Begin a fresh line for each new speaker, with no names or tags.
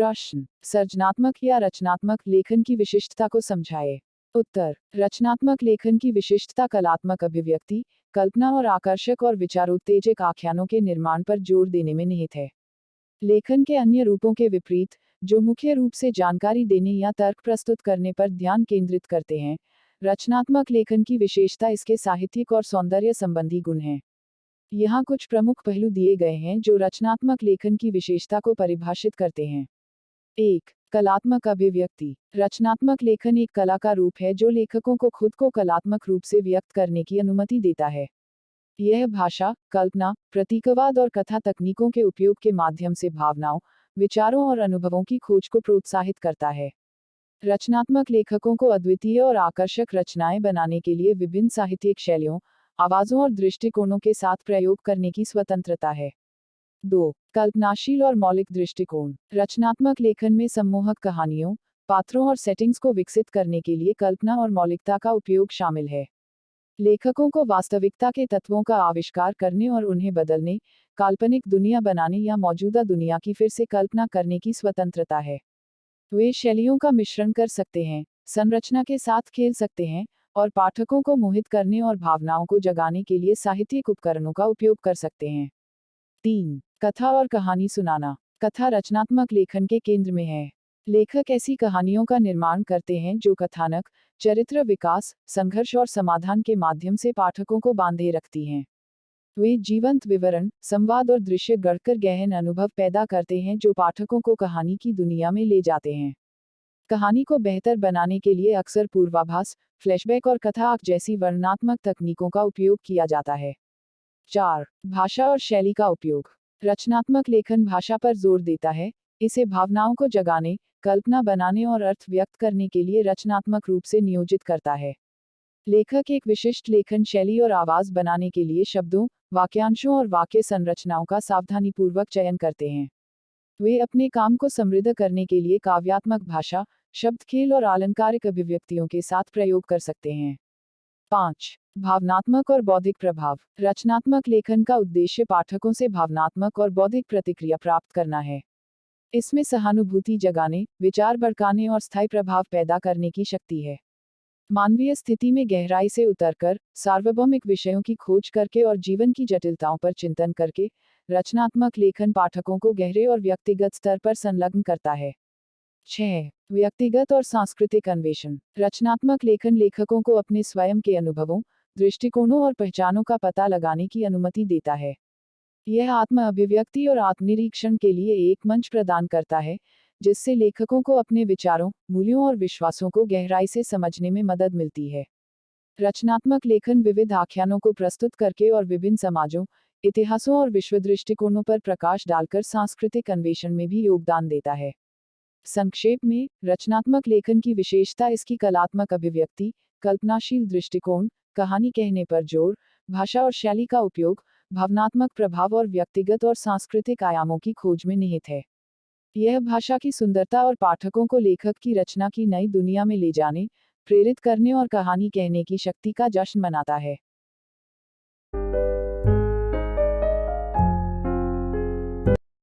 प्रश्न, सर्जनात्मक या रचनात्मक लेखन की विशिष्टता को समझाएं। उत्तर, रचनात्मक लेखन की विशिष्टता कलात्मक अभिव्यक्ति, कल्पना और आकर्षक और विचारोत्तेजक आख्यानों के निर्माण पर जोर देने में निहित है। लेखन के अन्य रूपों के विपरीत, जो मुख्य रूप से जानकारी देने या तर्क प्रस्तुत करने पर ध्यान केंद्रित करते हैं, रचनात्मक लेखन की विशेषता इसके साहित्यिक और सौंदर्य संबंधी गुण हैं। यहाँ कुछ प्रमुख पहलू दिए गए हैं जो रचनात्मक लेखन की विशेषता को परिभाषित करते हैं। 1. कलात्मक अभिव्यक्ति। रचनात्मक लेखन एक कला का रूप है जो लेखकों को खुद को कलात्मक रूप से व्यक्त करने की अनुमति देता है। यह भाषा, कल्पना, प्रतीकवाद और कथा तकनीकों के उपयोग के माध्यम से भावनाओं, विचारों और अनुभवों की खोज को प्रोत्साहित करता है। रचनात्मक लेखकों को अद्वितीय और आकर्षक रचनाएं बनाने के लिए विभिन्न साहित्यिक शैलियों, आवाजों और दृष्टिकोणों के साथ प्रयोग करने की स्वतंत्रता है। 2. कल्पनाशील और मौलिक दृष्टिकोण। रचनात्मक लेखन में सम्मोहक कहानियों, पात्रों और सेटिंग्स को विकसित करने के लिए कल्पना और मौलिकता का उपयोग शामिल है। लेखकों को वास्तविकता के तत्वों का आविष्कार करने और उन्हें बदलने, काल्पनिक दुनिया बनाने या मौजूदा दुनिया की फिर से कल्पना करने की स्वतंत्रता है। वे शैलियों का मिश्रण कर सकते हैं, संरचना के साथ खेल सकते हैं, और पाठकों को मोहित करने और भावनाओं को जगाने के लिए साहित्यिक उपकरणों का उपयोग कर सकते हैं। 3. कथा और कहानी सुनाना। कथा रचनात्मक लेखन के केंद्र में है। लेखक ऐसी कहानियों का निर्माण करते हैं जो कथानक, चरित्र विकास, संघर्ष और समाधान के माध्यम से पाठकों को बांधे रखती हैं। वे जीवंत विवरण, संवाद और दृश्य गढ़कर गहन अनुभव पैदा करते हैं जो पाठकों को कहानी की दुनिया में ले जाते हैं। कहानी को बेहतर बनाने के लिए अक्सर पूर्वाभास, फ्लैशबैक और कथा आंक जैसी वर्णनात्मक तकनीकों का उपयोग किया जाता है। 4. भाषा और शैली का उपयोग। रचनात्मक लेखन भाषा पर जोर देता है, इसे भावनाओं को जगाने, कल्पना बनाने और अर्थ व्यक्त करने के लिए रचनात्मक रूप से नियोजित करता है। लेखक एक विशिष्ट लेखन शैली और आवाज बनाने के लिए शब्दों, वाक्यांशों और वाक्य संरचनाओं का सावधानीपूर्वक चयन करते हैं। वे अपने काम को समृद्ध करने के लिए काव्यात्मक भाषा, शब्द खेल और आलंकारिक अभिव्यक्तियों के साथ प्रयोग कर सकते हैं। 5. भावनात्मक और बौद्धिक प्रभाव। रचनात्मक लेखन का उद्देश्य पाठकों से भावनात्मक और बौद्धिक प्रतिक्रिया प्राप्त करना है। इसमें सहानुभूति जगाने, विचार भड़काने और स्थायी प्रभाव पैदा करने की शक्ति है। मानवीय स्थिति में गहराई से उतरकर, सार्वभौमिक विषयों की खोज करके और जीवन की जटिलताओं पर चिंतन करके, रचनात्मक लेखन पाठकों को गहरे और व्यक्तिगत स्तर पर संलग्न करता है। 6. व्यक्तिगत और सांस्कृतिक अन्वेषण। रचनात्मक लेखन लेखकों को अपने स्वयं के अनुभवों, दृष्टिकोणों और पहचानों का पता लगाने की अनुमति देता है। यह आत्म अभिव्यक्ति और आत्मनिरीक्षण के लिए एक मंच प्रदान करता है, जिससे लेखकों को अपने विचारों, मूल्यों और विश्वासों को गहराई से समझने में मदद मिलती है। रचनात्मक लेखन विविध आख्यानों को प्रस्तुत करके और विभिन्न समाजों, इतिहासों और विश्व दृष्टिकोणों पर प्रकाश डालकर सांस्कृतिक अन्वेषण में भी योगदान देता है। संक्षेप में, रचनात्मक लेखन की विशेषता इसकी कलात्मक अभिव्यक्ति, कल्पनाशील दृष्टिकोण, कहानी कहने पर जोर, भाषा और शैली का उपयोग, भावनात्मक प्रभाव और व्यक्तिगत और सांस्कृतिक आयामों की खोज में निहित है। यह भाषा की सुंदरता और पाठकों को लेखक की रचना की नई दुनिया में ले जाने, प्रेरित करने और कहानी कहने की शक्ति का जश्न मनाता है।